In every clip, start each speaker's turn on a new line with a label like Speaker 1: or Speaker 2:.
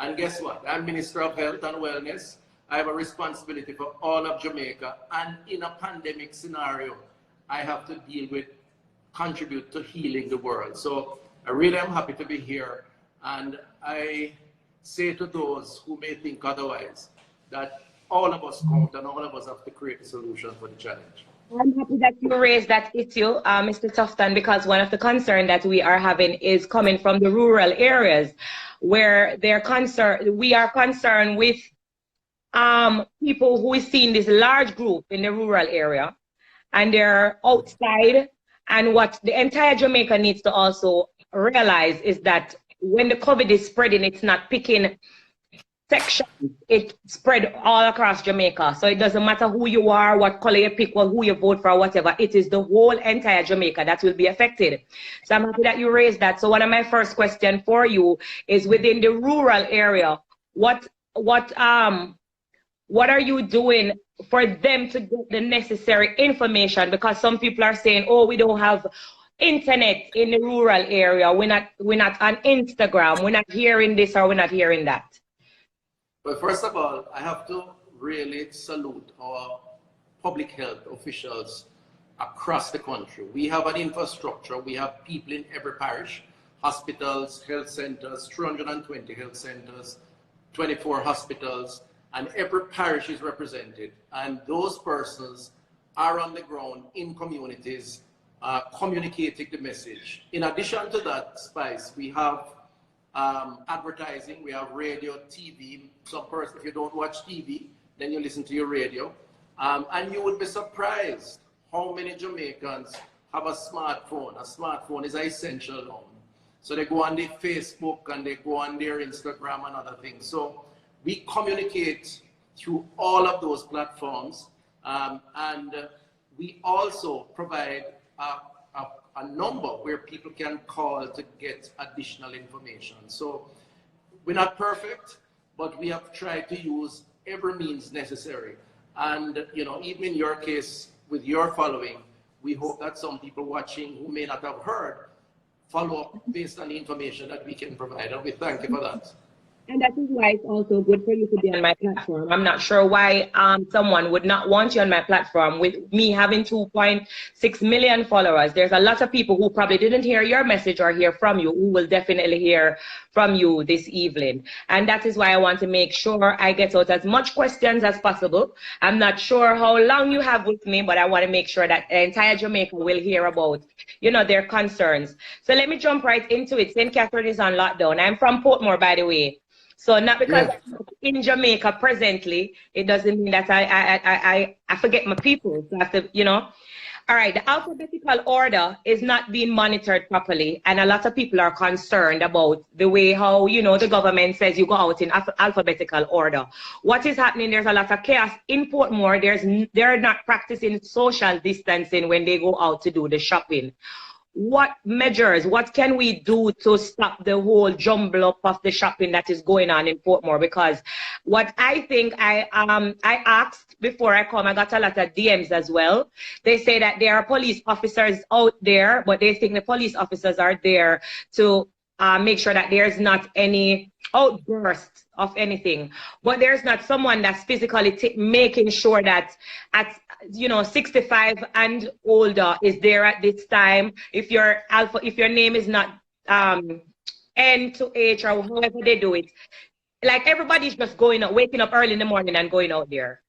Speaker 1: And guess what? I'm Minister of Health and Wellness. I have a responsibility for all of Jamaica. And in a pandemic scenario, I have to deal with, contribute to healing the world. So I really am happy to be here. And I say to those who may think otherwise, that all of us count and all of us have to create a solution for the challenge.
Speaker 2: I'm happy that you raised that issue, Mr. Tufton, because one of the concerns that we are having is coming from the rural areas where we are concerned with people who is seeing this large group in the rural area and they're outside. And what the entire Jamaica needs to also realize is that when the COVID is spreading, it's not picking sections, it spread all across Jamaica. So it doesn't matter who you are, what color you pick, or who you vote for, or whatever. It is the whole entire Jamaica that will be affected. So I'm happy that you raised that. So one of my first questions for you is within the rural area, what are you doing for them to get the necessary information? Because some people are saying, oh, we don't have internet in the rural area. We're not on Instagram. We're not hearing this or we're not hearing that.
Speaker 1: Well, first of all, I have to really salute our public health officials across the country. We have an infrastructure. We have people in every parish, hospitals, health centers, 320 health centers, 24 hospitals, and every parish is represented. And those persons are on the ground in communities communicating the message. In addition to that, Spice, we have advertising, we have radio, TV. Some person, if you don't watch TV, then you listen to your radio. And you would be surprised how many Jamaicans have a smartphone. A smartphone is essential now. So they go on their Facebook and they go on their Instagram and other things. So we communicate through all of those platforms. And we also provide a number where people can call to get additional information. So we're not perfect, but we have tried to use every means necessary. And you know, even in your case, with your following, we hope that some people watching who may not have heard follow up based on the information that we can provide. And we thank you for that.
Speaker 2: And that is why it's also good for you to be on my platform. I'm not sure why someone would not want you on my platform. With me having 2.6 million followers, there's a lot of people who probably didn't hear your message or hear from you who will definitely hear from you this evening. And that is why I want to make sure I get out as much questions as possible. I'm not sure how long you have with me, but I want to make sure that the entire Jamaica will hear about, you know, their concerns. So let me jump right into it. St. Catherine is on lockdown. I'm from Portmore, by the way. So not because I'm in Jamaica presently, it doesn't mean that I forget my people. So I have to, you know. All right, the alphabetical order is not being monitored properly, and a lot of people are concerned about the way how, you know, the government says you go out in alphabetical order. What is happening? There's a lot of chaos in Portmore. They're not practicing social distancing when they go out to do the shopping. What measures, what can we do to stop the whole jumble up of the shopping that is going on in Portmore? Because what I think I asked before I come, I got a lot of DMs as well. They say that there are police officers out there, but they think the police officers are there to make sure that there's not any outbursts of anything, but there's not someone that's physically making sure that at, you know, 65 and older is there at this time. If your name is not N to H or however they do it, like everybody's just going out, waking up early in the morning and going out there.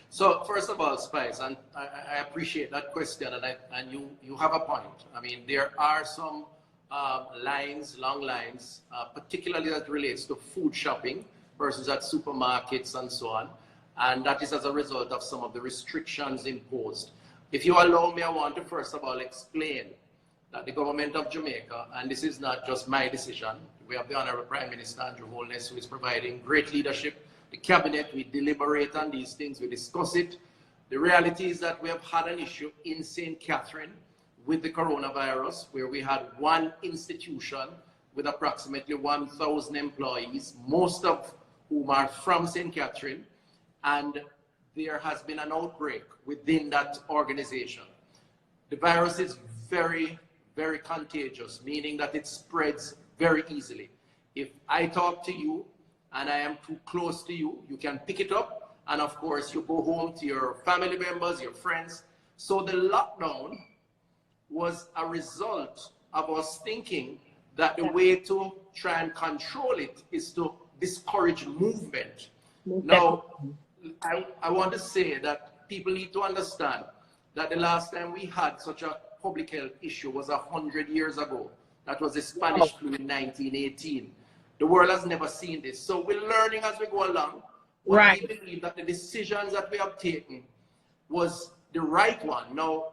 Speaker 1: So first of all, Spice, and I appreciate that question, and you have a point. I mean, there are some long lines, particularly that relates to food shopping versus at supermarkets and so on. And that is as a result of some of the restrictions imposed. If you allow me, I want to first of all explain that the government of Jamaica, and this is not just my decision, we have the Honorable Prime Minister Andrew Holness, who is providing great leadership. The cabinet, we deliberate on these things, we discuss it. The reality is that we have had an issue in St. Catherine with the coronavirus, where we had one institution with approximately 1,000 employees, most of whom are from St. Catherine, and there has been an outbreak within that organization. The virus is very, very contagious, meaning that it spreads very easily. If I talk to you and I am too close to you, you can pick it up. And of course, you go home to your family members, your friends. So the lockdown was a result of us thinking that the way to try and control it is to discourage movement. Now, I want to say that people need to understand that the last time we had such a public health issue was 100 years ago. That was the Spanish flu in 1918. The world has never seen this. So we're learning as we go along. But we believe that the decisions that we have taken was the right one. Now,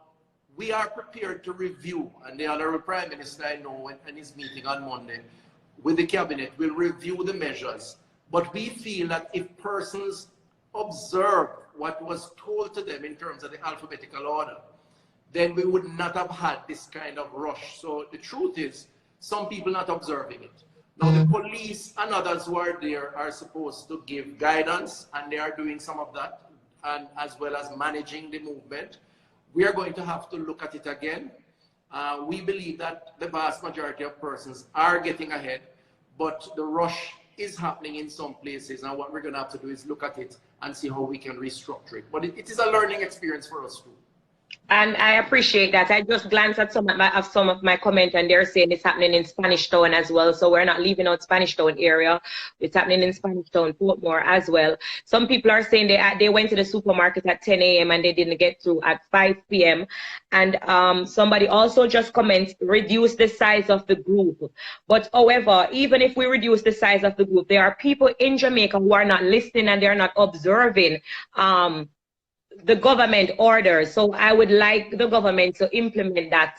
Speaker 1: we are prepared to review, and the Honorable Prime Minister, I know, in his meeting on Monday with the Cabinet, will review the measures. But we feel that if persons observe what was told to them in terms of the alphabetical order, then we would not have had this kind of rush. So the truth is, some people not observing it. Now, the police and others who are there are supposed to give guidance, and they are doing some of that, and as well as managing the movement. We are going to have to look at it again. We believe that the vast majority of persons are getting ahead, but the rush is happening in some places, and what we're going to have to do is look at it and see how we can restructure it. But it is a learning experience for us too.
Speaker 2: And I appreciate that. I just glanced at some of my comment, and they're saying it's happening in Spanish Town as well. So we're not leaving out Spanish Town area. It's happening in Spanish Town, Portmore as well. Some people are saying they went to the supermarket at 10 a.m. and they didn't get through at 5 p.m. And somebody also just comments, reduce the size of the group. But however, even if we reduce the size of the group, there are people in Jamaica who are not listening and they're not observing the government orders. So I would like the government to implement that,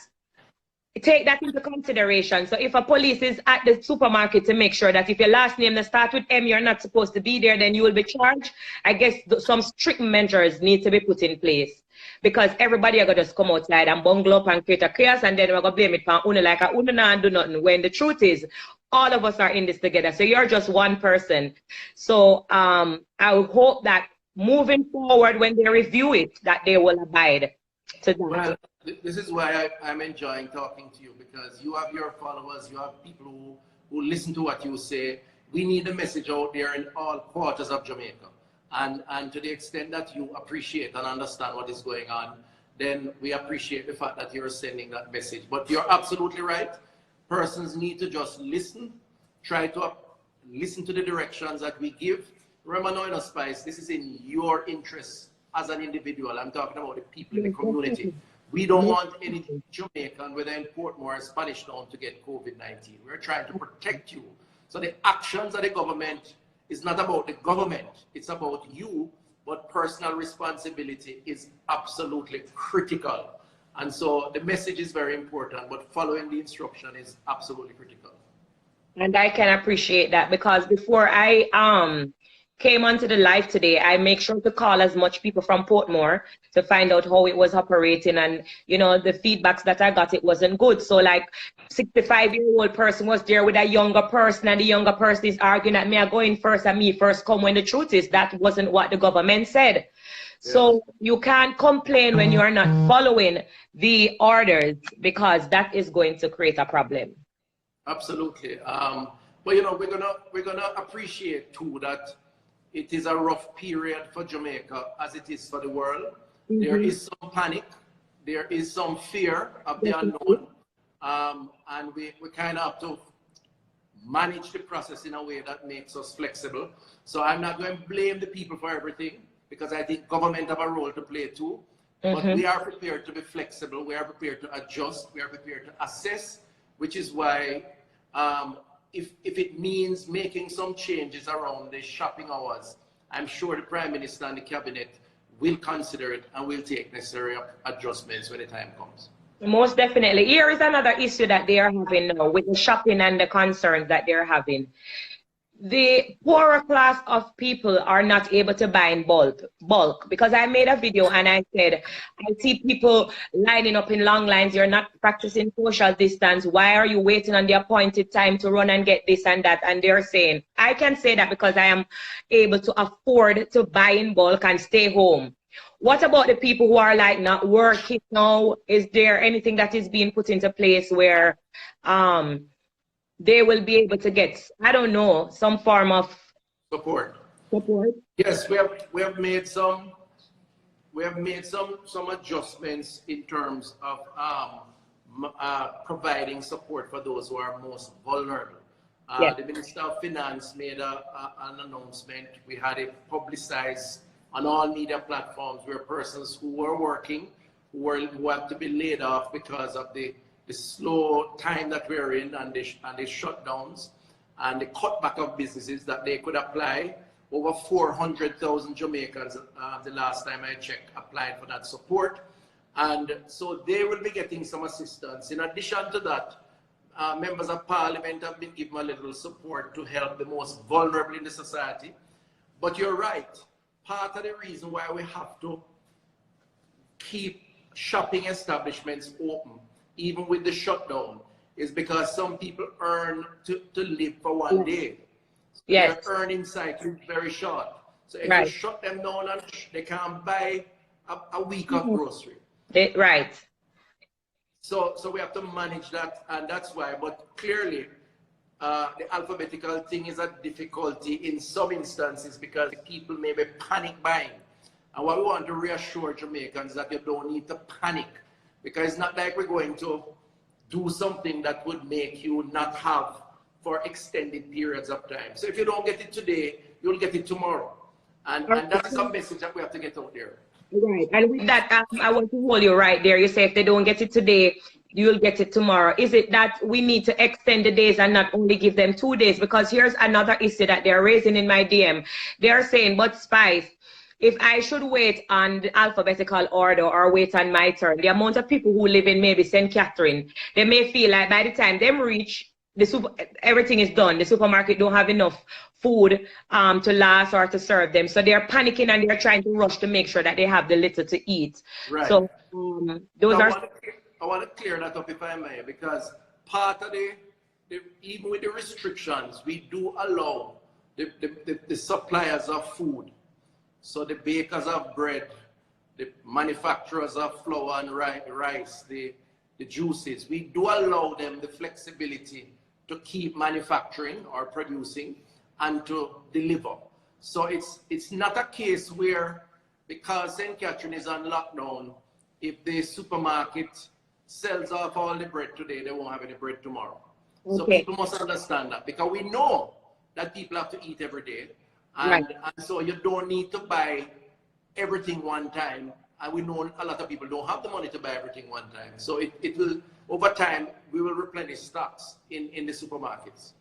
Speaker 2: take that into consideration. So if a police is at the supermarket to make sure that if your last name that starts with M, you're not supposed to be there, then you will be charged. I guess some strict measures need to be put in place, because everybody are going to just come outside and bungle up and create a chaos, and then we're going to blame it for Una like a Una and do nothing, when the truth is all of us are in this together. So you're just one person. So I would hope that moving forward, when they review it, that they will abide to that.
Speaker 1: Well, this is why I'm enjoying talking to you, because you have your followers, you have people who listen to what you say. We need the message out there in all quarters of Jamaica. And to the extent that you appreciate and understand what is going on, then we appreciate the fact that you're sending that message. But you're absolutely right. Persons need to just listen, try to listen to the directions that we give. Remember, no, no, Spice, this is in your interest as an individual. I'm talking about the people in the community. We don't want any Jamaican, whether in Portmore or Spanish Town, to get COVID-19. We're trying to protect you. So the actions of the government is not about the government. It's about you, but personal responsibility is absolutely critical. And so the message is very important, but following the instruction is absolutely critical.
Speaker 2: And I can appreciate that, because before I came onto the live today, I make sure to call as much people from Portmore to find out how it was operating, and you know, the feedbacks that I got, it wasn't good. So like 65-year-old person was there with a younger person, and the younger person is arguing that me are going first and me first come, when the truth is that wasn't what the government said. Yeah. So you can't complain when you are not following the orders, because that is going to create a problem.
Speaker 1: Absolutely. But you know, we're gonna appreciate too that it is a rough period for Jamaica, as it is for the world. Mm-hmm. There is some panic. There is some fear of the unknown. And we kind of have to manage the process in a way that makes us flexible. So I'm not going to blame the people for everything, because I think government have a role to play too. But we are prepared to be flexible. We are prepared to adjust. We are prepared to assess, which is why if it means making some changes around the shopping hours, I'm sure the Prime Minister and the Cabinet will consider it and will take necessary adjustments when the time comes.
Speaker 2: Most definitely. Here is another issue that they are having now with the shopping and the concerns that they're having. The poorer class of people are not able to buy in bulk, because I made a video and I said, I see people lining up in long lines. You're not practicing social distance. Why are you waiting on the appointed time to run and get this and that? And they're saying, I can say that because I am able to afford to buy in bulk and stay home. What about the people who are like not working now? Is there anything that is being put into place where they will be able to get, I don't know, some form of
Speaker 1: Support.
Speaker 2: support.
Speaker 1: Yes, we have made some some adjustments in terms of providing support for those who are most vulnerable.
Speaker 2: Yes.
Speaker 1: The Minister of Finance made an announcement. We had it publicized on all media platforms where persons who were working, who had to be laid off because of the slow time that we're in and the shutdowns and the cutback of businesses that they could apply. Over 400,000 Jamaicans, the last time I checked, applied for that support. And so they will be getting some assistance. In addition to that, members of parliament have been given a little support to help the most vulnerable in the society. But you're right. Part of the reason why we have to keep shopping establishments open, even with the shutdown, is because some people earn to live for one day.
Speaker 2: Yes.
Speaker 1: Their earning cycle is very short. So if
Speaker 2: Right.
Speaker 1: you shut them down, and they can't buy a week of grocery.
Speaker 2: Right.
Speaker 1: So we have to manage that, and that's why. But clearly, the alphabetical thing is a difficulty in some instances because people may be panic buying. And what we want to reassure Jamaicans that you don't need to panic, because it's not like we're going to do something that would make you not have for extended periods of time. So if you don't get it today, you'll get it tomorrow. And that's some message that we have to get out there.
Speaker 2: Right. And with that, I want to hold you right there. You say if they don't get it today, you'll get it tomorrow. Is it that we need to extend the days and not only give them 2 days? Because here's another issue that they're raising in my DM. They're saying, but Spice, if I should wait on the alphabetical order or wait on my turn, the amount of people who live in maybe St. Catherine, they may feel like by the time them reach, everything is done. The supermarket don't have enough food to last or to serve them. So they're panicking and they're trying to rush to make sure that they have the little to eat.
Speaker 1: Right.
Speaker 2: So those are...
Speaker 1: I want to clear that up if I may, because part of even with the restrictions, we do allow the suppliers of food. So the bakers of bread, the manufacturers of flour and rice, the juices, we do allow them the flexibility to keep manufacturing or producing and to deliver. So it's not a case where, because St. Catherine is on lockdown, if the supermarket sells off all the bread today, they won't have any bread tomorrow. Okay. So people must understand that, because we know that people have to eat every day. And so you don't need to buy everything one time. And we know a lot of people don't have the money to buy everything one time. So it will, over time, we will replenish stocks in the supermarkets.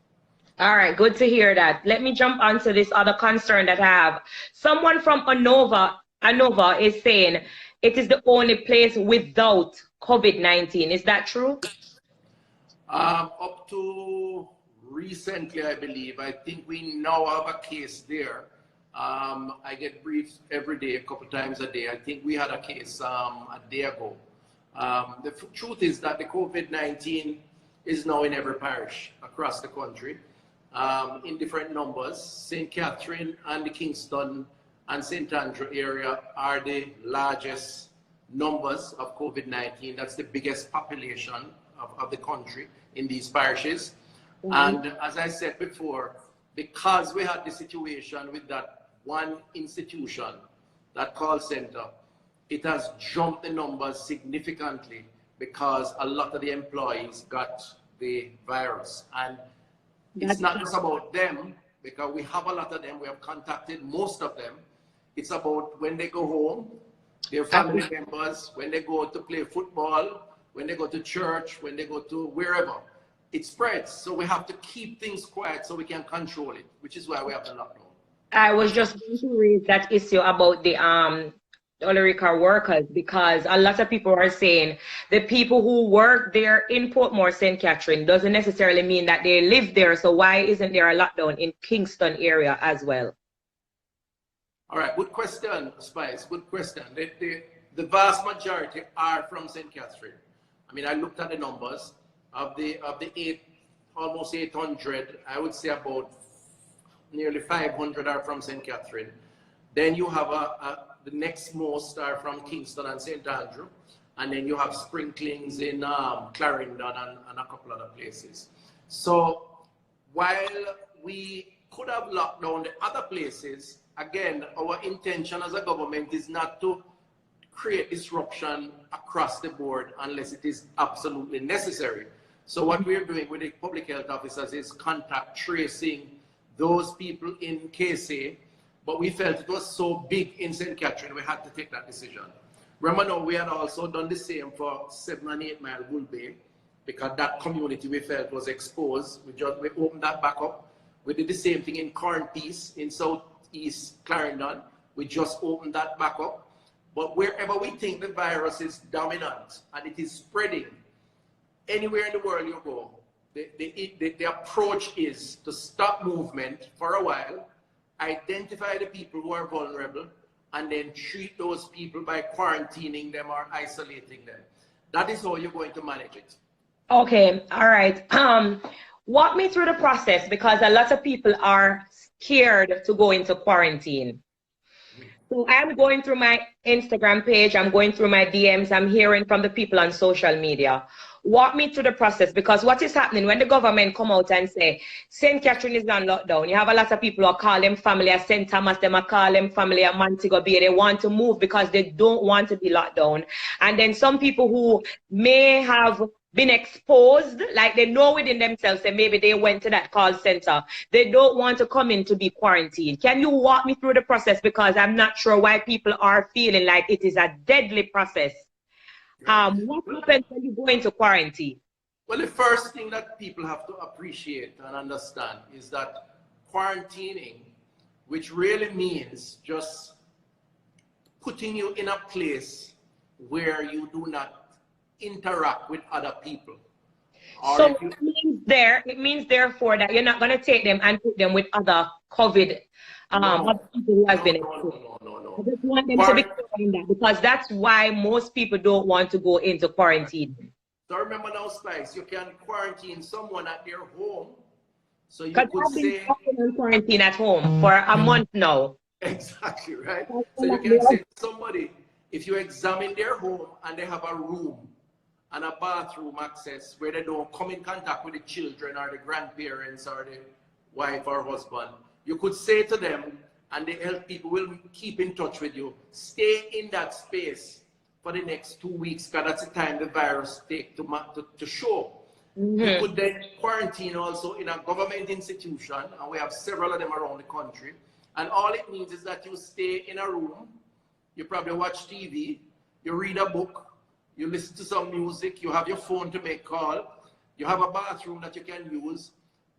Speaker 2: All right, good to hear that. Let me jump onto this other concern that I have. Someone from Anova is saying it is the only place without COVID-19. Is that true?
Speaker 1: Up to recently, I believe. I think we now have a case there. I get briefed every day, a couple times a day. I think we had a case a day ago. The truth is that the COVID-19 is now in every parish across the country in different numbers. St. Catherine and the Kingston and St. Andrew area are the largest numbers of COVID-19. That's the biggest population of the country in these parishes. And as I said before, because we had the situation with that one institution, that call center, it has jumped the numbers significantly because a lot of the employees got the virus. And it's not just about them, because we have a lot of them, we have contacted most of them. It's about when they go home, their family members, when they go to play football, when they go to church, when they go to wherever. It spreads, so we have to keep things quiet so we can control it, which is why we have the lockdown. I
Speaker 2: was just going to raise that issue about the Olorica workers, because a lot of people are saying the people who work there in Portmore, St. Catherine, doesn't necessarily mean that they live there. So why isn't there a lockdown in Kingston area as well?
Speaker 1: All right, good question, Spice. Good question. The vast majority are from St. Catherine. I mean, I looked at the numbers. Of the almost 800, I would say about nearly 500 are from St. Catherine. Then you have the next most are from Kingston and St. Andrew. And then you have sprinklings in Clarendon and a couple other places. So while we could have locked down the other places, again, our intention as a government is not to create disruption across the board unless it is absolutely necessary. So what we're doing with the public health officers is contact tracing those people in KSA, but we felt it was so big in St. Catherine, we had to take that decision. Remember now, we had also done the same for 7 and 8 Mile Bull Bay, because that community we felt was exposed. We opened that back up. We did the same thing in Cornpeace in Southeast Clarendon. We just opened that back up. But wherever we think the virus is dominant and it is spreading, anywhere in the world you go, the approach is to stop movement for a while, identify the people who are vulnerable, and then treat those people by quarantining them or isolating them. That is how you're going to manage it.
Speaker 2: Okay, all right. Walk me through the process, because a lot of people are scared to go into quarantine. So I'm going through my Instagram page, I'm going through my DMs, I'm hearing from the people on social media. Walk me through the process, because what is happening when the government come out and say St. Catherine is on lockdown, you have a lot of people who call them family at St. Thomas, them call them family at Montego Bay. They want to move because they don't want to be locked down. And then some people who may have been exposed, like they know within themselves that maybe they went to that call center, they don't want to come in to be quarantined. Can you walk me through the process, because I'm not sure why people are feeling like it is a deadly process. What happens when you go into quarantine?
Speaker 1: Well, the first thing that people have to appreciate and understand is that quarantining, which really means just putting you in a place where you do not interact with other people. Or
Speaker 2: so it means therefore that you're not going to take them and put them with other COVID other people who have been exposed. I just want them to be clear on that, because that's why most people don't want to go into quarantine.
Speaker 1: So remember now, Spice, you can quarantine someone at their home. So you could say
Speaker 2: in quarantine at home for a month now.
Speaker 1: Exactly, right? So you can say to somebody, if you examine their home and they have a room and a bathroom access where they don't come in contact with the children or the grandparents or the wife or husband, you could say to them, and the health people will keep in touch with you, stay in that space for the next 2 weeks, because that's the time the virus takes to show. You could then quarantine also in a government institution, and we have several of them around the country. And all it means is that you stay in a room, you probably watch TV, you read a book, you listen to some music, you have your phone to make call, you have a bathroom that you can use.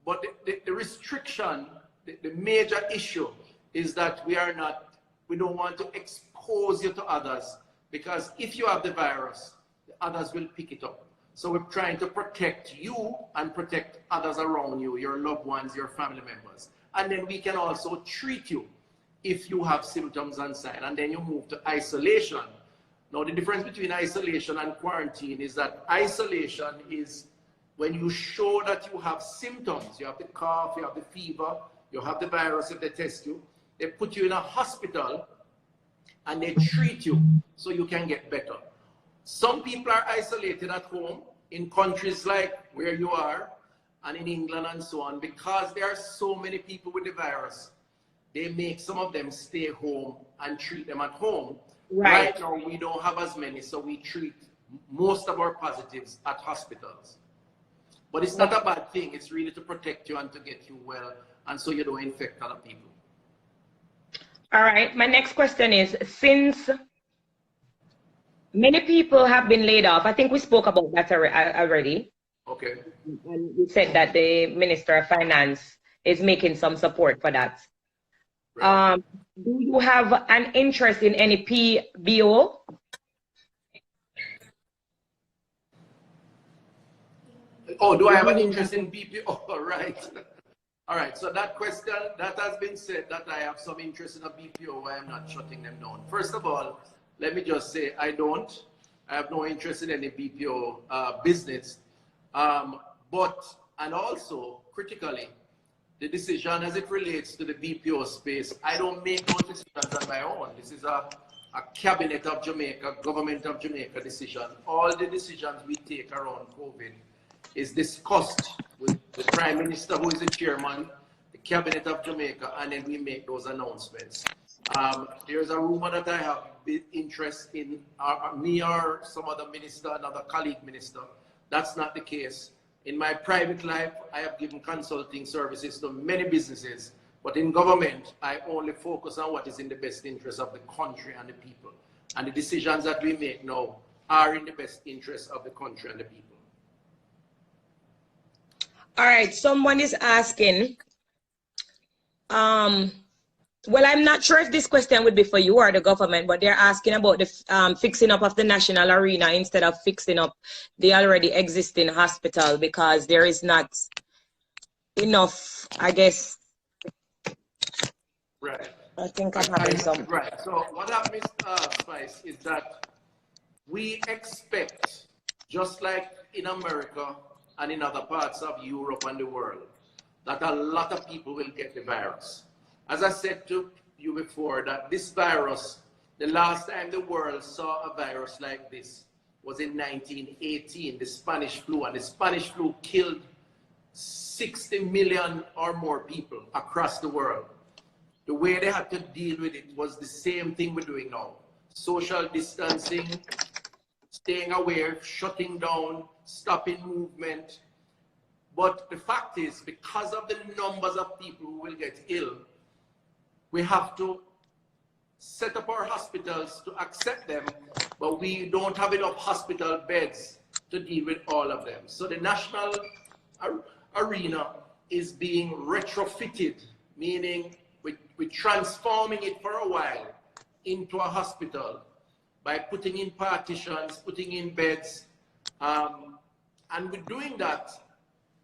Speaker 1: But the restriction, the major issue is that we don't want to expose you to others, because if you have the virus, the others will pick it up. So we're trying to protect you and protect others around you, your loved ones, your family members. And then we can also treat you if you have symptoms and signs, and then you move to isolation. Now, the difference between isolation and quarantine is that isolation is when you show that you have symptoms, you have the cough, you have the fever, you have the virus. If they test you, they put you in a hospital and they treat you so you can get better. Some people are isolated at home in countries like where you are and in England and so on, because there are so many people with the virus. They make some of them stay home and treat them at home. Right now, we don't have as many, so we treat most of our positives at hospitals. But it's not a bad thing. It's really to protect you and to get you well, and so you don't infect other people.
Speaker 2: All right. My next question is, since many people have been laid off, I think we spoke about that already.
Speaker 1: Okay.
Speaker 2: And you said that the Minister of Finance is making some support for that. Right. Do you have an interest in any PBO?
Speaker 1: Oh, do I have an interest in BPO? All right. All right. So that question, that has been said, that I have some interest in a BPO. I am not shutting them down. First of all, let me just say I don't. I have no interest in any BPO business. And also, critically, the decision as it relates to the BPO space, I don't make no decisions on my own. This is a cabinet of Jamaica, government of Jamaica decision. All the decisions we take around COVID is discussed with the Prime Minister, who is the chairman, the Cabinet of Jamaica, and then we make those announcements. There's a rumor that I have interest in me or some other minister, another colleague minister. That's not the case. In my private life, I have given consulting services to many businesses, but in government, I only focus on what is in the best interest of the country and the people. And the decisions that we make now are in the best interest of the country and the people.
Speaker 2: All right, someone is asking, well, I'm not sure if this question would be for you or the government, but they're asking about the fixing up of the national arena instead of fixing up the already existing hospital, because there is not enough, I guess.
Speaker 1: Right.
Speaker 2: I think I'm having some.
Speaker 1: Right. So what happens, Spice, is that we expect, just like in America and in other parts of Europe and the world, that a lot of people will get the virus. As I said to you before, that this virus, the last time the world saw a virus like this was in 1918, the Spanish flu, and the Spanish flu killed 60 million or more people across the world. The way they had to deal with it was the same thing we're doing now. Social distancing, staying away, shutting down, stopping movement. But the fact is, because of the numbers of people who will get ill, we have to set up our hospitals to accept them, but we don't have enough hospital beds to deal with all of them. So the national arena is being retrofitted, meaning we're transforming it for a while into a hospital by putting in partitions, putting in beds, and we're doing that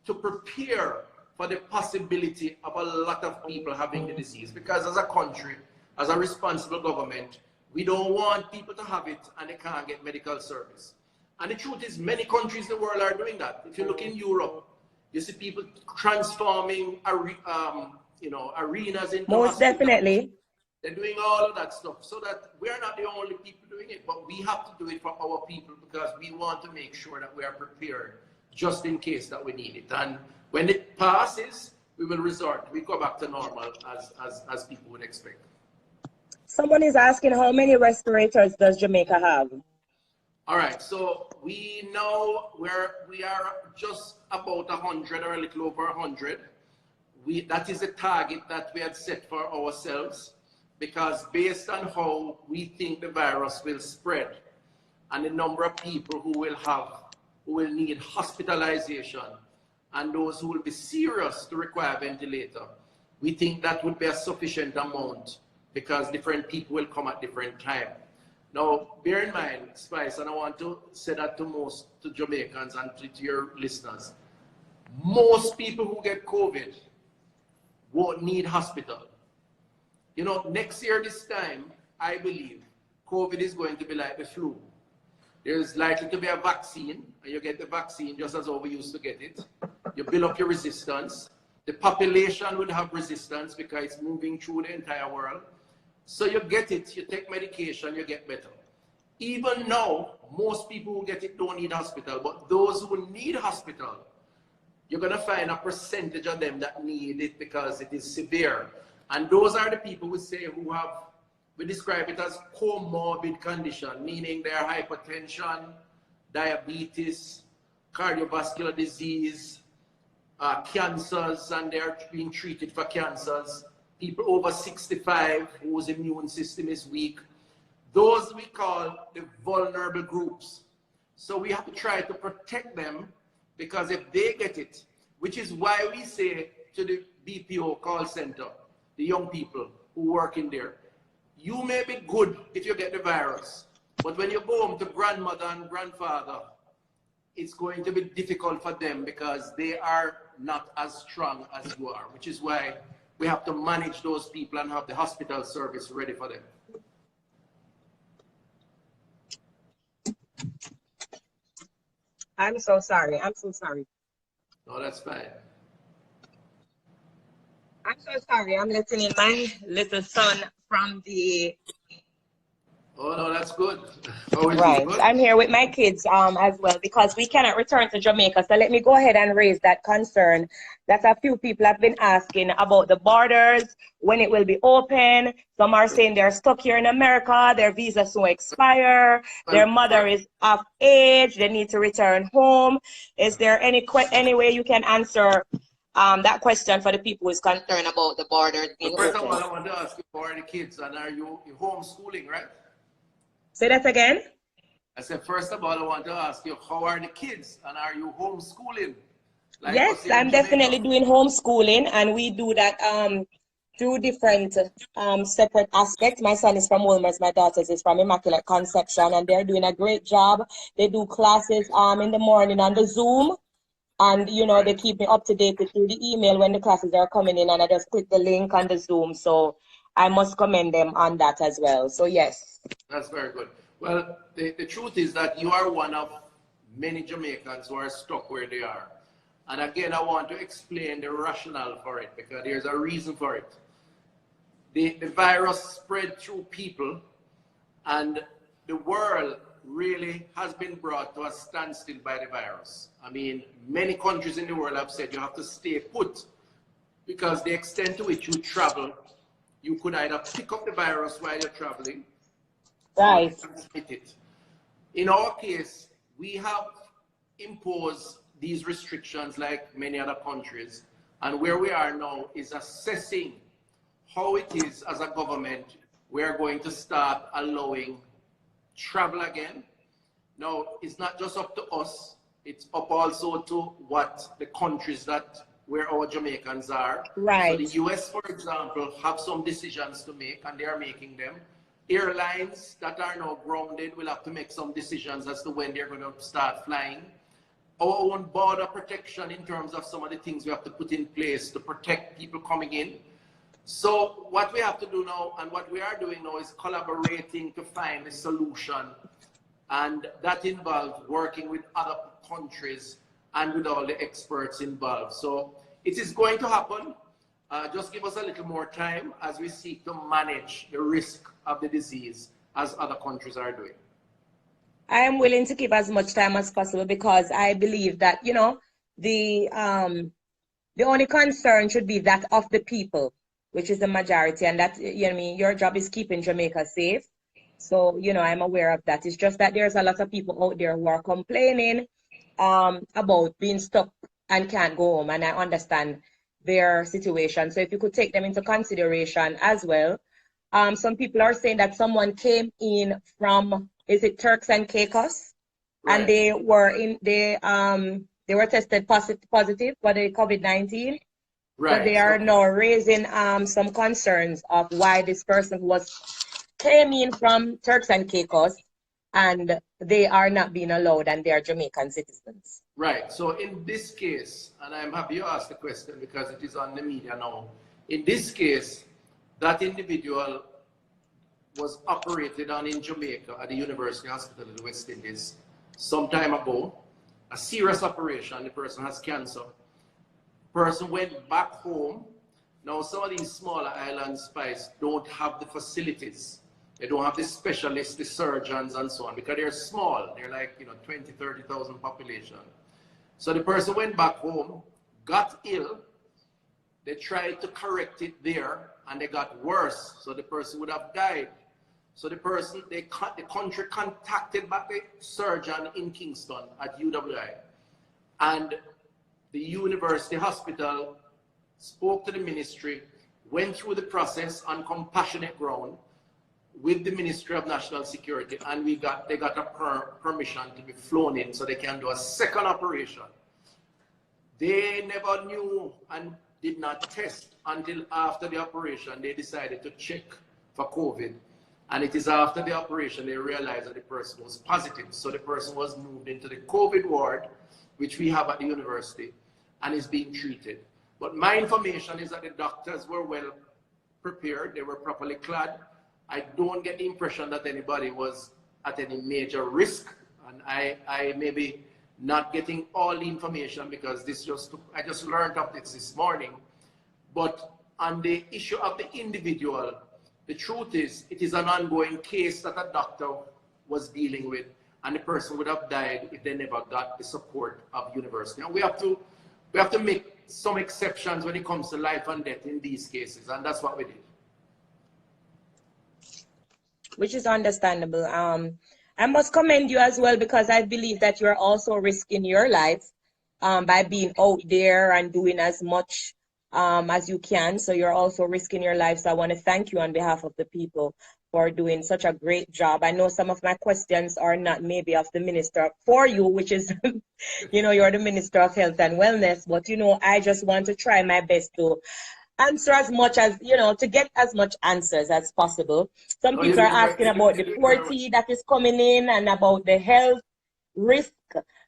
Speaker 1: to prepare for the possibility of a lot of people having the disease. Because as a country, as a responsible government, we don't want people to have it and they can't get medical service. And the truth is, many countries in the world are doing that. If you look in Europe, you see people transforming arenas into
Speaker 2: Most
Speaker 1: hospitals.
Speaker 2: Definitely.
Speaker 1: They're doing all of that stuff, so that we're not the only people doing it, but we have to do it for our people because we want to make sure that we are prepared just in case that we need it. And when it passes, we will we go back to normal as people would expect.
Speaker 2: Someone is asking, how many respirators does Jamaica have?
Speaker 1: All right, so we know we are just about 100 or a little over 100. That is a target that we had set for ourselves, because based on how we think the virus will spread and the number of people who will need hospitalization and those who will be serious to require a ventilator, we think that would be a sufficient amount, because different people will come at different times. Now, bear in mind, Spice, and I want to say that to Jamaicans and to your listeners, most people who get COVID won't need hospital. You know, next year this time, I believe COVID is going to be like the flu. There's likely to be a vaccine, and you get the vaccine just as how we used to get it. You build up your resistance. The population will have resistance because it's moving through the entire world. So you get it, you take medication, you get better. Even now, most people who get it don't need hospital, but those who need hospital, you're going to find a percentage of them that need it because it is severe. And those are the people we describe it as comorbid condition, meaning they are hypertension, diabetes, cardiovascular disease, cancers, and they are being treated for cancers. People over 65 whose immune system is weak. Those we call the vulnerable groups. So we have to try to protect them, because if they get it, which is why we say to the BPO call center, the young people who work in there, you may be good if you get the virus, but when you go home to grandmother and grandfather, it's going to be difficult for them because they are not as strong as you are, which is why we have to manage those people and have the hospital service ready for them.
Speaker 2: I'm so sorry. I'm so sorry.
Speaker 1: No, that's fine.
Speaker 2: I'm so sorry. I'm letting in my little son from the
Speaker 1: Oh no, that's good. How is it
Speaker 2: Right.
Speaker 1: good?
Speaker 2: I'm here with my kids as well because we cannot return to Jamaica. So let me go ahead and raise that concern that a few people have been asking about the borders, when it will be open. Some are saying they're stuck here in America, their visas will expire, their
Speaker 1: Well,
Speaker 2: mother is of age, they need to return home. Is there any way you can answer that question for the people who is concerned about the borders being
Speaker 1: first of all,
Speaker 2: open?
Speaker 1: I want to ask you, how are the kids, and are you homeschooling, right?
Speaker 2: Say that again.
Speaker 1: I said, first of all, I want to ask you, how are the kids, and are you homeschooling, like us
Speaker 2: Yes,
Speaker 1: here in
Speaker 2: I'm definitely
Speaker 1: Jamaica?
Speaker 2: doing homeschooling, and we do that through different separate aspects. My son is from Wilmers, my daughter is from Immaculate Conception, and they're doing a great job. They do classes in the morning on the Zoom, and you know they
Speaker 1: Right.
Speaker 2: keep me up to date through the email when the classes are coming in, and I just click the link on the Zoom. So I must commend them on that as well. So yes.
Speaker 1: That's very good. Well, the truth is that you are one of many Jamaicans who are stuck where they are. And again, I want to explain the rationale for it because there's a reason for it. The virus spread through people, and the world really has been brought to a standstill by the virus. I mean, many countries in the world have said you have to stay put because the extent to which you travel, you could either pick up the virus while you're traveling or
Speaker 2: Right.
Speaker 1: transmit it. In our case, we have imposed these restrictions like many other countries, and where we are now is assessing how it is as a government we are going to start allowing travel again. Now, it's not just up to us, it's up also to what the countries that where our Jamaicans are. So the
Speaker 2: Right.
Speaker 1: US, for example, have some decisions to make, and they are making them. Airlines that are now grounded will have to make some decisions as to when they're going to start flying. Our own border protection in terms of some of the things we have to put in place to protect people coming in. So what we have to do now, and what we are doing now, is collaborating to find a solution, and that involves working with other countries and with all the experts involved. So it is going to happen. Just give us a little more time as we seek to manage the risk of the disease as other countries are doing.
Speaker 2: I am willing to give as much time as possible because I believe that, you know, the only concern should be that of the people, which is the majority, and that, you know what I mean, your job is keeping Jamaica safe. So, you know, I'm aware of that. It's just that there's a lot of people out there who are complaining about being stuck and can't go home, and I understand their situation. So if you could take them into consideration as well. Some people are saying that someone came in from, is it Turks and Caicos? And
Speaker 1: Right,
Speaker 2: they were tested positive for the COVID-19. So
Speaker 1: right.
Speaker 2: they are
Speaker 1: So,
Speaker 2: now raising some concerns of why this person came in from Turks and Caicos and they are not being allowed and they are Jamaican citizens.
Speaker 1: right. So in this case, and I'm happy you asked the question because it is on the media now. In this case, that individual was operated on in Jamaica at the University Hospital in the West Indies some time ago. A serious operation. The person has cancer. Person went back home. Now, some of these smaller island spies don't have the facilities. They don't have the specialists, the surgeons, and so on, because they're small. They're like, 20, 30,000 population. So the person went back home, got ill. They tried to correct it there, and they got worse. So the person would have died. So the country contacted back the surgeon in Kingston at UWI. And the university hospital spoke to the ministry, went through the process on compassionate ground with the Ministry of National Security, and they got a permission to be flown in so they can do a second operation. They never knew and did not test until after the operation. They decided to check for COVID. And it is after the operation they realized that the person was positive. So the person was moved into the COVID ward, which we have at the university, and is being treated. But my information is that the doctors were well prepared. They were properly clad. I don't get the impression that anybody was at any major risk. And I may be not getting all the information because I just learned of this morning. But on the issue of the individual, The truth is, it is an ongoing case that a doctor was dealing with, and the person would have died if they never got the support of university. And we have to make some exceptions when it comes to life and death in these cases, and that's what we did.
Speaker 2: Which is understandable. I must commend you as well, because I believe that you're also risking your life by being out there and doing as much as you can. So you're also risking your life. So I want to thank you on behalf of the people for doing such a great job. I know some of my questions are not maybe of the minister for you, which is, you know, you're the Minister of Health and Wellness, but, you know, I just want to try my best to answer as much as, you know, to get as much answers as possible. Some people are asking about the deportee that is coming in and about the health risk.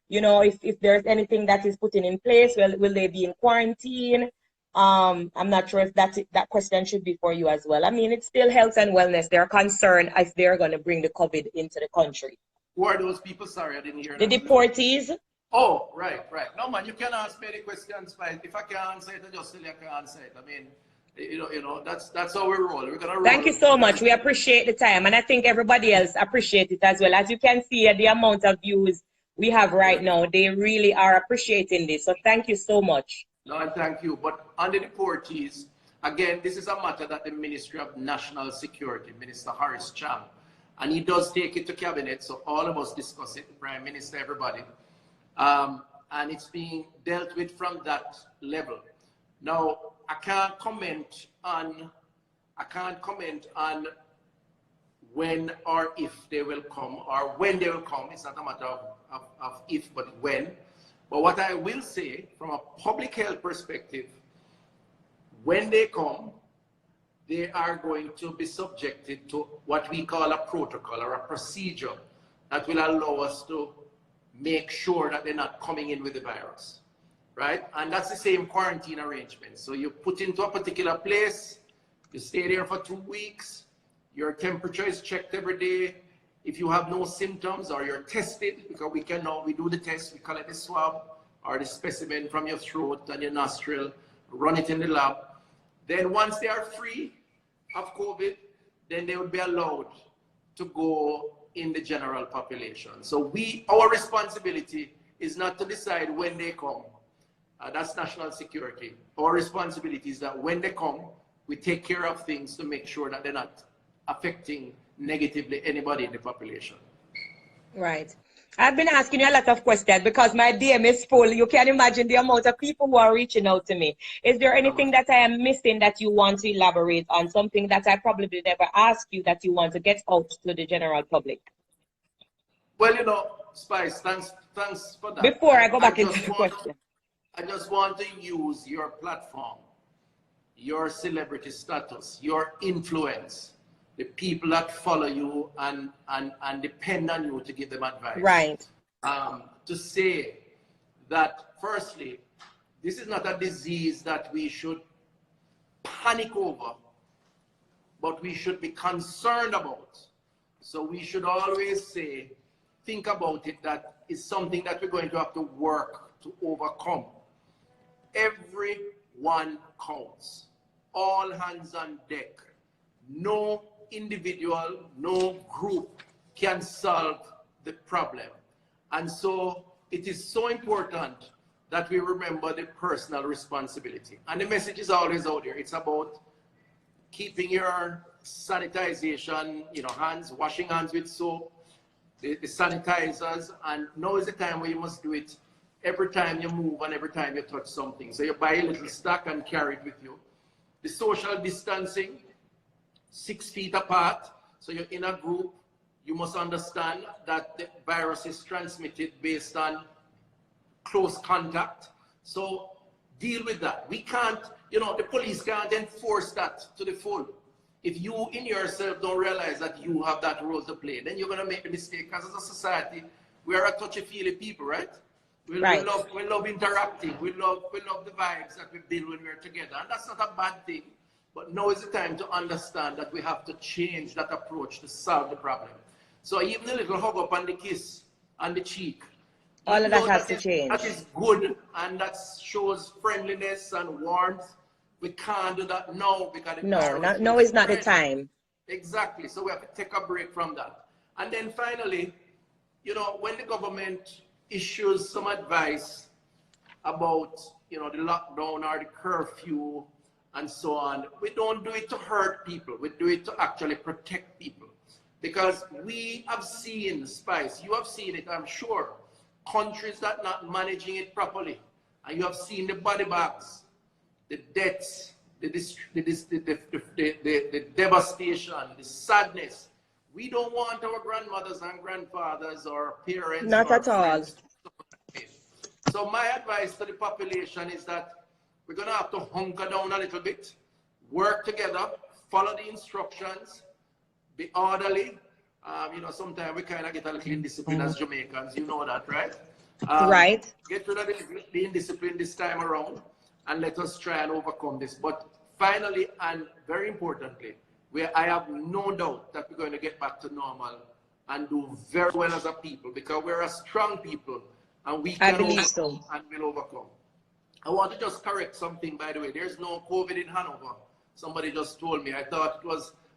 Speaker 2: You know, if there's anything that is put in place, will they be in quarantine? I'm not sure if that question should be for you as well. I mean, it's still health and wellness. They're concerned if they're going to bring the COVID into the country.
Speaker 1: Who are those people? Sorry, I didn't hear
Speaker 2: the
Speaker 1: that.
Speaker 2: The deportees.
Speaker 1: Oh, right. No, man, you can ask me the questions, but if I can't answer it, I just tell you I can't answer it. I mean, you know, that's how we roll. We're gonna roll.
Speaker 2: Thank you so much. We appreciate the time, and I think everybody else appreciates it as well. As you can see, the amount of views we have right now, they really are appreciating this. So thank you so much.
Speaker 1: No, and thank you. But on the deportees, again, this is a matter that the Ministry of National Security, Minister Harris Cham, and he does take it to cabinet. So all of us discuss it, the Prime Minister, everybody. And it's being dealt with from that level. Now, I can't comment on when or if they will come, or when they will come. It's not a matter of if, but when. But what I will say from a public health perspective, when they come, they are going to be subjected to what we call a protocol or a procedure that will allow us to make sure that they're not coming in with the virus, right? And that's the same quarantine arrangement. So you put into a particular place, you stay there for 2 weeks, your temperature is checked every day. If you have no symptoms or you're tested, because we do the test, we collect the swab or the specimen from your throat and your nostril, run it in the lab. Then once they are free of COVID, then they would be allowed to go in the general population. So our responsibility is not to decide when they come. That's national security. Our responsibility is that when they come, we take care of things to make sure that they're not affecting negatively anybody in the population.
Speaker 2: Right. I've been asking you a lot of questions because my DM is full. You can imagine the amount of people who are reaching out to me. Is there anything that I am missing that you want to elaborate on? Something that I probably never asked you that you want to get out to the general public?
Speaker 1: Well, you know, Spice, thanks for that.
Speaker 2: Before I go back into the question.
Speaker 1: I just want to use your platform, your celebrity status, your influence, the people that follow you and depend on you to give them advice.
Speaker 2: Right.
Speaker 1: To say that, firstly, this is not a disease that we should panic over, but we should be concerned about. So we should always say, think about it, that is something that we're going to have to work to overcome. Everyone counts. All hands on deck. No individual, no group can solve the problem. And so it is so important that we remember the personal responsibility. And the message is always out there. It's about keeping your sanitization, hands, washing hands with soap, the sanitizers, and now is the time where you must do it every time you move and every time you touch something. So you buy a little stack and carry it with you. The social distancing, 6 feet apart. So you're in a group. You must understand that the virus is transmitted based on close contact. So deal with that. We can't, the police can't enforce that to the full. If you in yourself don't realize that you have that role to play, then you're going to make a mistake. Because as a society, we are a touchy-feely people, right? We love interacting. We love the vibes that we build when we're together. And that's not a bad thing. But now is the time to understand that we have to change that approach to solve the problem. So even a little hug up and the kiss on the cheek.
Speaker 2: All of that has to change.
Speaker 1: That is good, and that shows friendliness and warmth. We can't do that now because
Speaker 2: no is not the time.
Speaker 1: Exactly. So we have to take a break from that. And then finally, you know, when the government issues some advice about, you know, the lockdown or the curfew and so on, we don't do it to hurt people. We do it to actually protect people. Because we have seen, Spice, you have seen it, I'm sure, countries that not managing it properly. And you have seen the body bags, the deaths, the devastation, the sadness. We don't want our grandmothers and grandfathers or parents
Speaker 2: Not
Speaker 1: or
Speaker 2: at all.
Speaker 1: friends. So my advice to the population is that we're going to have to hunker down a little bit, work together, follow the instructions, be orderly. You know, sometimes we kind of get a little indiscipline as Jamaicans, you know that, right?
Speaker 2: Right.
Speaker 1: Get rid of the indiscipline this time around, and let us try and overcome this. But finally, and very importantly, I have no doubt that we're going to get back to normal and do very well as a people, because we're a strong people and we can overcome and will overcome. I want to just correct something, by the way. There's no COVID in Hanover. Somebody just told me.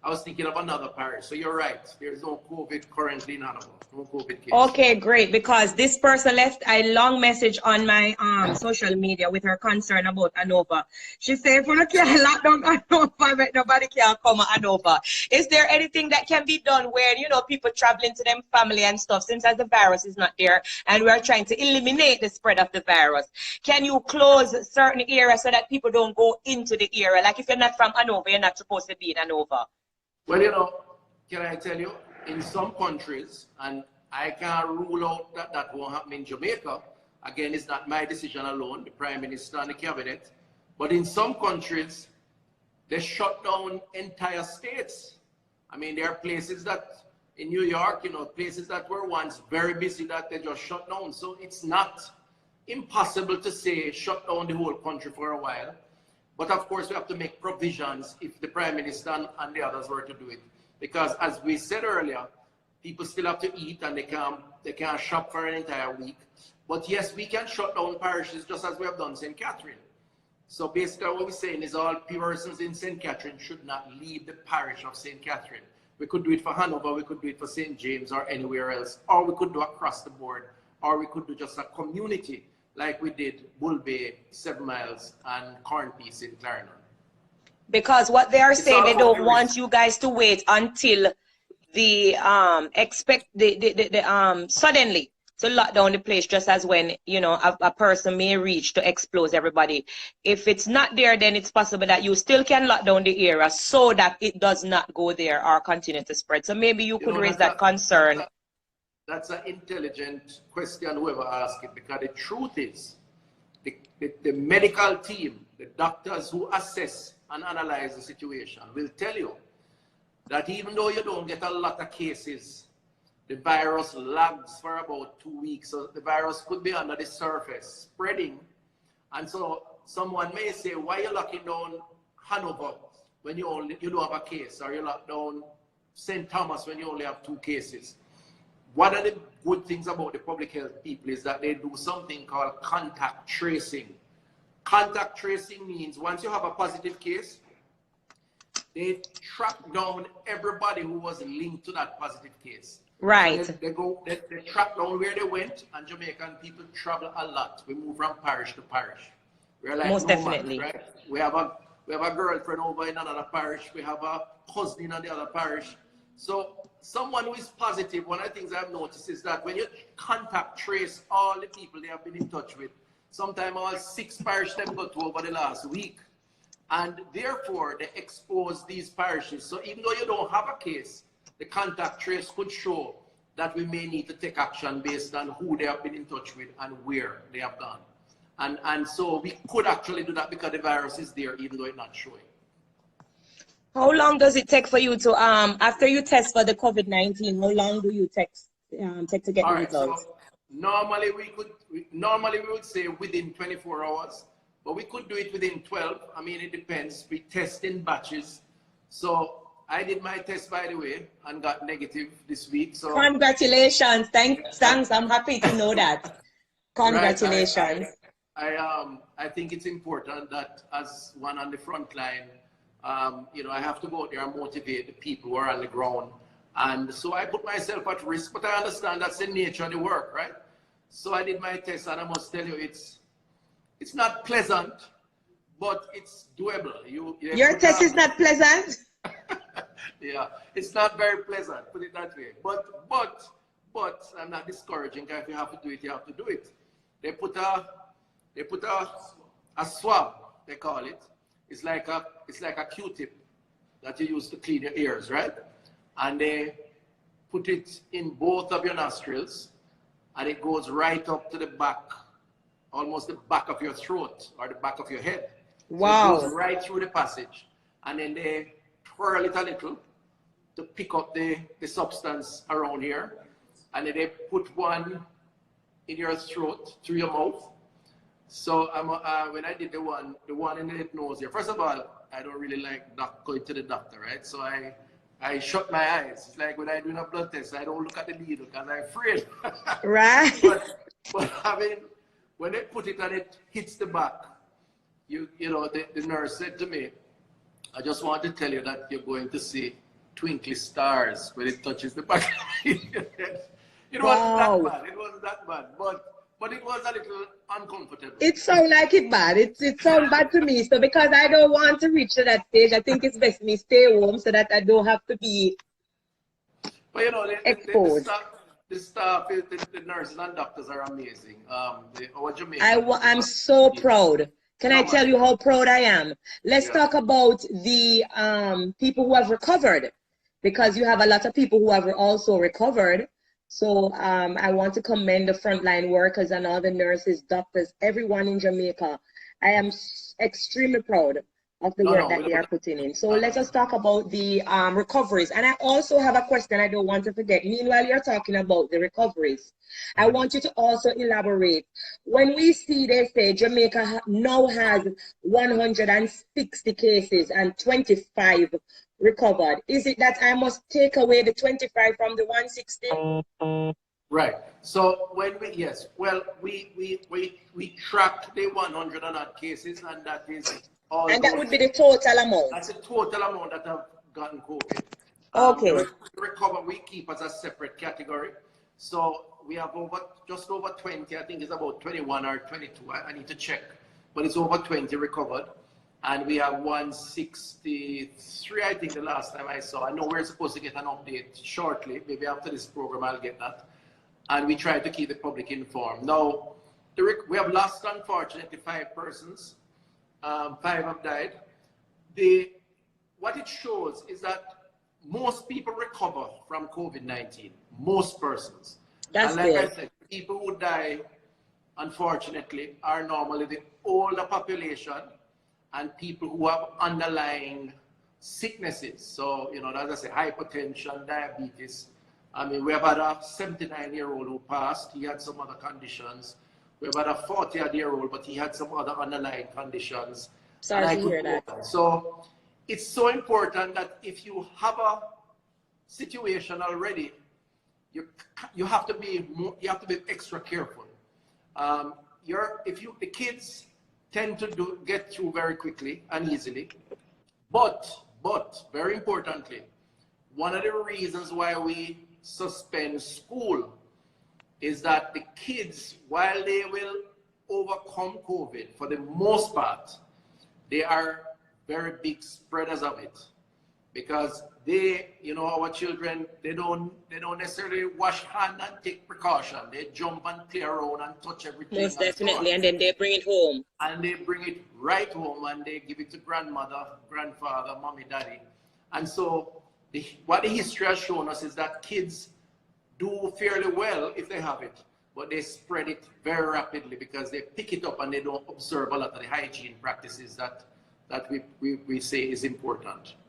Speaker 1: I was thinking of another parish. So you're right. There's no COVID currently in Hanover. No COVID case.
Speaker 2: Okay, great. Because this person left a long message on my social media with her concern about Hanover. She said, if we can't lock down Hanover, nobody can come to Hanover. Is there anything that can be done where, you know, people traveling to them family and stuff, since as the virus is not there and we are trying to eliminate the spread of the virus? Can you close certain areas so that people don't go into the area? Like if you're not from Hanover, you're not supposed to be in Hanover.
Speaker 1: Well, you know, can I tell you, in some countries, and I can't rule out that that won't happen in Jamaica. Again, it's not my decision alone, the Prime Minister and the Cabinet. But in some countries, they shut down entire states. I mean, there are places that, in New York, you know, places that were once very busy that they just shut down. So it's not impossible to say shut down the whole country for a while. But of course, we have to make provisions if the Prime Minister and the others were to do it. Because as we said earlier, people still have to eat and they can't shop for an entire week. But yes, we can shut down parishes just as we have done St. Catherine. So basically what we're saying is all persons in St. Catherine should not leave the parish of St. Catherine. We could do it for Hanover, we could do it for St. James or anywhere else, or we could do across the board, or we could do just a community like we did Bull Bay, 7 Miles, and Cornpeace in Clarendon.
Speaker 2: Because what they are saying, they don't want you guys to wait until the suddenly to lock down the place, just as when, you know, a person may reach to expose everybody. If it's not there, then it's possible that you still can lock down the area so that it does not go there or continue to spread. So maybe you could raise that concern.
Speaker 1: That's an intelligent question, whoever asked it, because the truth is, the medical team, the doctors who assess and analyze the situation will tell you that even though you don't get a lot of cases, the virus lags for about 2 weeks. So the virus could be under the surface, spreading. And so someone may say, why are you locking down Hanover when you don't have a case? Or you lock down St. Thomas when you only have 2 cases? One of the good things about the public health people is that they do something called contact tracing. Contact tracing means once you have a positive case, they track down everybody who was linked to that positive case.
Speaker 2: Right.
Speaker 1: They track down where they went, and Jamaican people travel a lot. We move from parish to parish. We're like
Speaker 2: most definitely,
Speaker 1: right? We have a girlfriend over in another parish. We have a cousin in the other parish. So someone who is positive, one of the things I've noticed is that when you contact trace all the people they have been in touch with, sometimes all 6 parishes they've got to over the last week. And therefore, they expose these parishes. So even though you don't have a case, the contact trace could show that we may need to take action based on who they have been in touch with and where they have gone. And so we could actually do that because the virus is there, even though it's not showing.
Speaker 2: How long does it take for you to, after you test for the COVID-19, how long do you take to get the results?
Speaker 1: So normally we would say within 24 hours, but we could do it within 12. I mean, it depends. We test in batches. So I did my test, by the way, and got negative this week. So
Speaker 2: congratulations. Thanks. I'm happy to know that. Congratulations.
Speaker 1: Right. I think it's important that as one on the front line, You know, I have to go out there and motivate the people who are on the ground. And so I put myself at risk, but I understand that's the nature of the work, right? So I did my test, and I must tell you, it's not pleasant, but it's doable.
Speaker 2: Your test is not pleasant?
Speaker 1: Yeah, it's not very pleasant, put it that way. But I'm not discouraging. If you have to do it, you have to do it. They put a swab, they call it. It's like a Q-tip that you use to clean your ears, right? And they put it in both of your nostrils, and it goes right up to the back, almost the back of your throat or the back of your head.
Speaker 2: Wow.
Speaker 1: So it goes right through the passage, and then they twirl it a little to pick up the substance around here, and then they put one in your throat through your mouth. So when I did the one in the nose here, first of all, I don't really like going to the doctor, right? So I shut my eyes. It's like when I do a blood test, I don't look at the needle because I'm afraid.
Speaker 2: Right.
Speaker 1: but when they put it and it hits the back, you know, the nurse said to me, I just want to tell you that you're going to see twinkly stars when it touches the back. It wasn't that bad. It wasn't that bad. But it was a little uncomfortable.
Speaker 2: It sounds like it bad. It sounds bad to me. So because I don't want to reach to that stage, I think it's best me stay home so that I don't have to be exposed.
Speaker 1: The staff, the nurses and doctors are amazing. Our Jamaicans.
Speaker 2: I'm so proud. Can I tell you how proud I am? Let's talk about the people who have recovered, because you have a lot of people who have also recovered. So I want to commend the frontline workers and all the nurses, doctors, everyone in Jamaica. I am extremely proud of the work that they are putting in. So let us talk about the recoveries. And I also have a question I don't want to forget. Meanwhile, you're talking about the recoveries. I want you to also elaborate. When we see, they say Jamaica now has 160 cases and 25 recovered. Is it that I must take away the 25 from the 160?
Speaker 1: Right. So when we track the 100 and odd cases, and that is all.
Speaker 2: And that would be the total amount.
Speaker 1: That's the total amount that have gotten COVID.
Speaker 2: Okay.
Speaker 1: Recover we keep as a separate category. So we have just over 20. I think it's about 21 or 22. I need to check, but it's over 20 recovered. And we have 163, I think, the last time I saw. I know we're supposed to get an update shortly. Maybe after this program, I'll get that. And we try to keep the public informed. Now, we have lost, unfortunately, 5 persons. 5 have died. What it shows is that most people recover from COVID-19. Most persons.
Speaker 2: That's
Speaker 1: and like
Speaker 2: good.
Speaker 1: I said, people who die, unfortunately, are normally the older population and people who have underlying sicknesses. So, you know, as I say, hypertension, diabetes. I mean, we have had a 79-year-old who passed. He had some other conditions. We have had a 40-year-old, but he had some other underlying conditions.
Speaker 2: Sorry to hear that.
Speaker 1: So it's so important that if you have a situation already, you have to be extra careful. The kids tend to get through very quickly and easily, but very importantly, one of the reasons why we suspend school is that the kids, while they will overcome COVID for the most part, they are very big spreaders of it, because they, you know, our children, they don't necessarily wash hands and take precaution. They jump and play around and touch everything.
Speaker 2: Most definitely, and then they bring it home.
Speaker 1: And they bring it right home and they give it to grandmother, grandfather, mommy, daddy. And so what the history has shown us is that kids do fairly well if they have it, but they spread it very rapidly because they pick it up and they don't observe a lot of the hygiene practices that we say is important.